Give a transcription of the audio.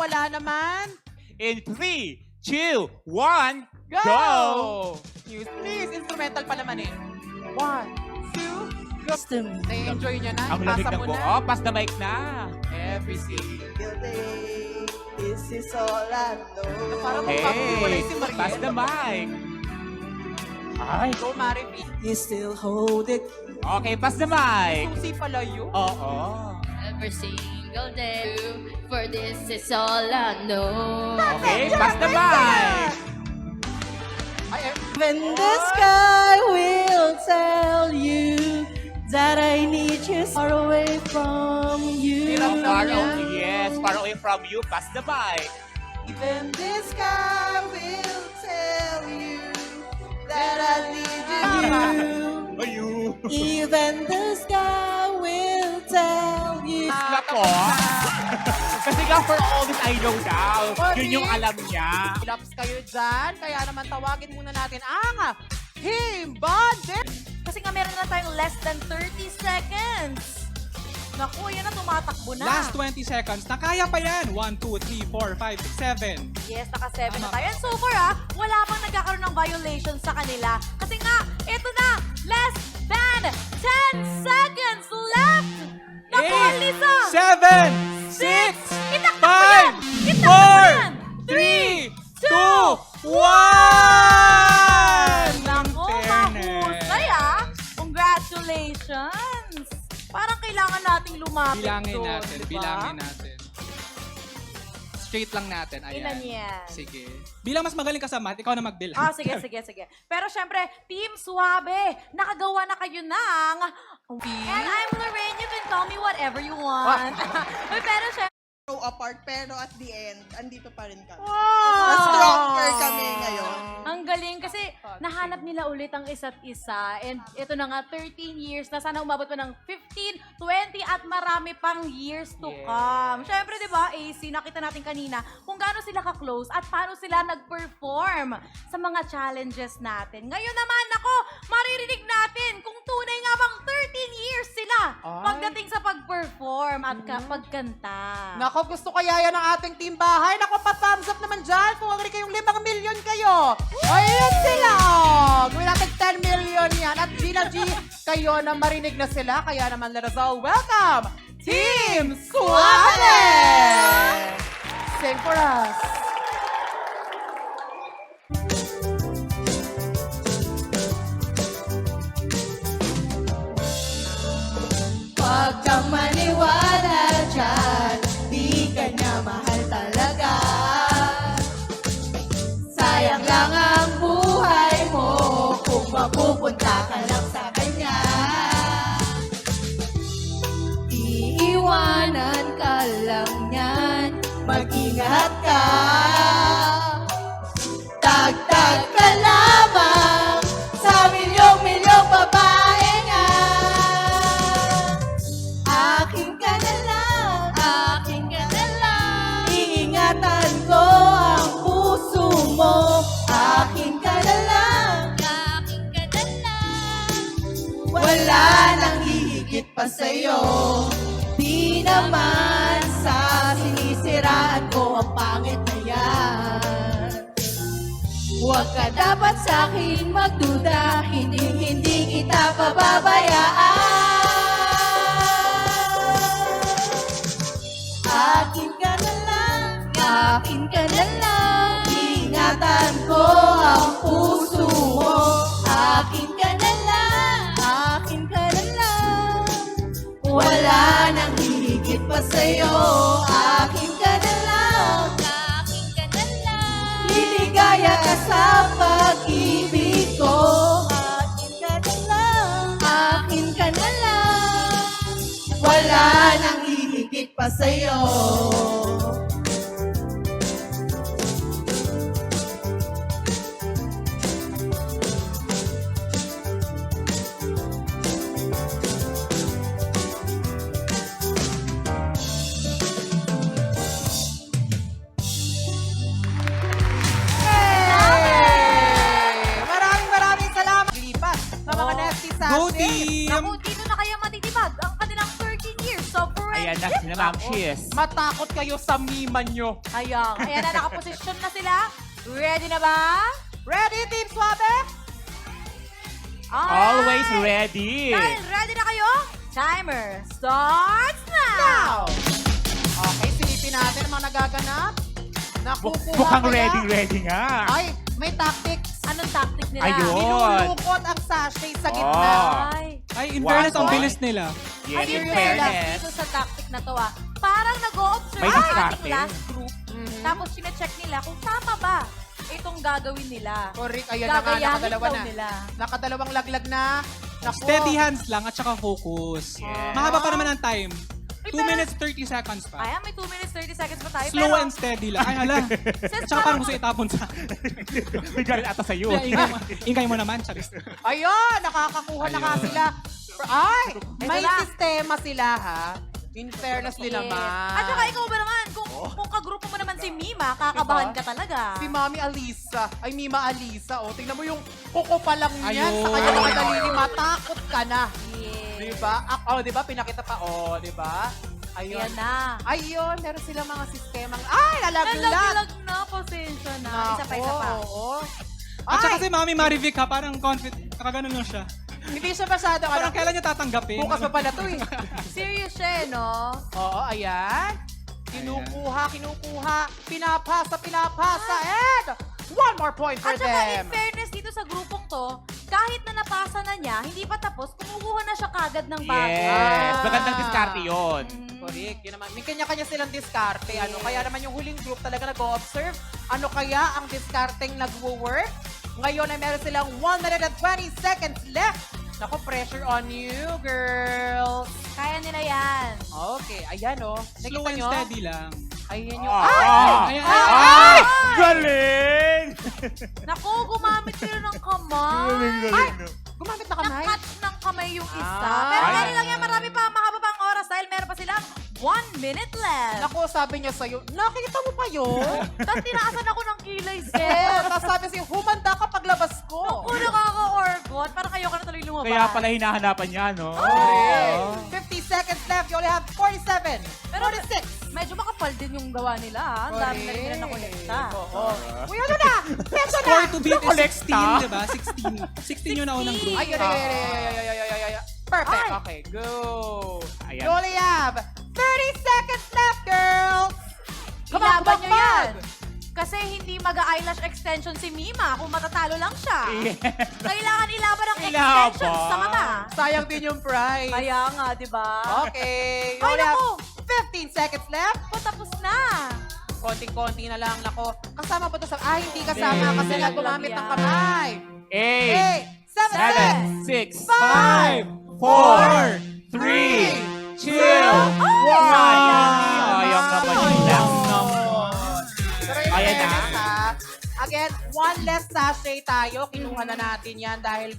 wala naman. In 3, 2, 1, Go! go! News, please. Instrumental pa naman eh. 1, 2, go. Na-enjoy nyo na. Ang lamig Ipasa ng mo buo. na. Pass the mic na. Everything. Single day, this is all I know. Parang magpapahiwalay si Hey, Mariel. pass the mic. Ay, Go, Marivi. You still hold it. okay, pass the mic. Susi pala yun. Oo. Every single day, for this is all I know. Okay, pass the mic. Ay, When the sky will tell you that I need you far away from you. Hirap Far Niya. away, yes, far away from you. Pass the mic. When the sky will tell you that I need you. Ayun. Even the sky will tell you. Nako. Kasi nga for all this I know now. Yun yung alam niya. Laps kayo dyan. Kaya naman tawagin muna natin ang Team Bonding. Kasi nga meron na tayong less than 30 seconds. Naku, yan na tumatakbo na. Last 20 seconds. Nakaya pa yan. 1, 2, 3, 4, 5, 6, 7. Yes, naka-7 na tayo. And so far, wala pang nagkakaroon ng violation sa kanila. Kasi nga, ito na, less than 10 seconds left. Naku, Lisa! 7, 6, Itakbo mo yan! 5, Itakbo mo yan! 3, 2, 1! Naku, mahusay Congratulations! Parang kailangan nating lumapit Bilangin doon, natin, diba? bilangin natin. Straight lang natin. Ayan. Ilan yan? Sige. Bilang mas magaling ka sa math, ikaw na magbilang. Ah, sige. Pero syempre, Team Suabe, nakagawa na kayo ng... And I'm Lorraine, you can call me whatever you want. Pero syempre, Grow apart, pero at the end, andito pa rin kami. Wow! Mas stronger kami ngayon. ang galing kasi nahanap nila ulit ang isa't isa. And ito na nga, 13 years na sana umabot pa ng 15, 20 at marami pang years to come. Syempre, di ba, AC, nakita natin kanina kung gaano sila ka-close at paano sila nag-perform sa mga challenges natin. Ngayon naman, ako, maririnig natin kung tunay nga bang 13 years sila pagdating sa pag-perform at pagkanta. Nako, gusto kaya yan ng ating team bahay. Nako, pa-thumbs up naman dyan kung agree kayong 5 million kayo. Ayun sila. Gawin natin 10 million yan. At Gina G, kayo na marinig na sila. Kaya naman, let us all welcome Team Suave! Sing for us. Huwag kang maniwala dyan, di ka niya mahal talaga. Sayang lang ang buhay mo kung mapupunta ka lang sa kanya. Iiwanan ka lang niyan, mag-ingat ka. Tagtag ka lamang sa milyong-milyong babae nga. Akin ka na lang, iingatan ko ang puso mo. Akin ka na lang, wala nang hihigit pa sa'yo. Di naman sa sinisiraan ko ang pangit na yan. Huwag ka dapat sa'kin magduda, hindi kita pababayaan. Akin ka na lang, ingatan ko ang puso mo. Akin ka na lang, wala nang hihigit pa sa'yo. Akin ka na lang, liligaya ka sa pag-ibig ko. Akin ka na lang, wala nang hihigit pa sa'yo. Maraming salamat. Lipat sa mga nesties sa Go atin. team! Naku, dito na kayo matitipag ang kanilang 13 years of forever Ayan na, sila Ma'am Cheese. Matakot kayo sa mima nyo. Ayan na, nakaposisyon na sila. Ready na ba? Ready, Team Suabe? Always ready. Dahil ready na kayo, timer starts now! Now! Okay, silipin natin ang mga nagaganap. Nakukuha Mukhang kaya? ready nga. Ay, may tactics. Anong tactic nila? Ayun. Nilulukot ang sachet sa gitna. Ay, Ay, in fairness, ang Wow. bilis nila. Yes, ay, in in fairness. fairness, dito sa tactic na to parang nag-o-observe May ang diskarte. ating last group. Mhm. Tapos sine-check nila kung tama ba itong gagawin nila. Correct, ayan na nga, Gagayahin nakadalawa daw na. nila. Nakadalawang laglag na. Naku. Steady hands lang at saka focus. Yes. Mahaba pa naman ang time. Ay, 2 pero- minutes 30 seconds pa. Ayan, may 2 minutes 30 seconds pa tayo. Slow pero, and steady lang. Ay, hala. At saka parang gusto itapon sa... May galit ata sa'yo. Ingay mo naman, Charis. Ayun, nakakakuha na nga Ayun. sila. Ay, Ito may na. sistema sila ha. In fairness din Yes. naman. At saka ikaw ba naman, kung kagrupo mo naman si Mima, kakabahan Diba? ka talaga. Si Mami Alisa, ay Mima Alisa, oh. Tingnan mo yung kuko pa lang niyan Ayun. sa kanyang mga daliri, matakot ka na. Yes. Diba? Oh, diba? Pinakita pa, oh, diba? Ayun. Ayan na. Ayun, meron silang mga sistemang, ay, lalaglag. Nalaglag na, pasensya na. Isa pa, isa pa. Oo. At saka Ay, si Mami Marivic ha, parang confident. Nakaganon lang siya. hindi siya masyado, Parang ano, kailan niya tatanggapin? bukas pa pala to eh. Serious siya, no? Oo, ayan. Kinukuha, pinapasa, and one more point for At saka in them. fairness dito sa grupong to, kahit na napasa na niya, hindi pa tapos, kumukuha na siya kagad ng bago. Yes. Ah. Magandang diskarte yun. Correct, yun naman. May kanya-kanya silang diskarte. Ano, kaya naman yung huling group talaga nag-o-observe. Ano kaya ang diskarteng nagwo-work? Ngayon ay meron silang 1 minute and 20 seconds left. Naku, pressure on you, girls. Kaya nila yan. Okay, ayan o. Slow Nakita and nyo? steady lang. Ayan yung... Ah. Ay, ay, ay. Ay! Galing! Naku, gumamit sila ng kamay. Ay! Gumamit na kamay. Nakat ng kamay yung isa. Ah. Pero Ay. ano lang yan, marami pa, mahaba pa ang oras dahil meron pa silang 1 minute left. Naku, sabi niya sa'yo, nakikita mo pa yun? Tapos tinaasan ako ng kilay, Eh, Seth. tapos sabi sa'yo, humanda ka paglabas ko. Naku, nakaka-orgot. Parang kayo ka na tuloy lumabas. Kaya pala hinahanapan niya, no? Okay. Oo. 50 seconds left. You only have 47. Pero 46. medyo makapal din yung gawa nila, ha? Ang dami na rin nila nakolekta. Oo. Uy, ano na? Peso na! Score to beat is Nakolekta. 16, di ba? 16. 16 yung naunang group. Ay, ay. Perfect. Ay. Okay, go. Ayan. You only have 30 seconds left, girls. Ilaban nyo yan. Kasi hindi mag-eyelash extension si Mima kung matatalo lang siya. Yes. Kailangan ilaban ang Ilaban. extension sa mama. Sayang din yung prize. Kaya nga, di ba? Okay. You Ay, only have naku. 15 seconds left. Ako, tapos na. Konting-konti na lang. Nako, kasama po to sa... Ay, hindi kasama kasi nga gumamit ng Yan. kamay. 8, 7, 8, 7, 6, 5, 4, 3, 2, 1. Sayang naman yung last number. Pero in Ayan na. fairness, ha, again, one less sachet tayo. Kinuha na natin yan dahil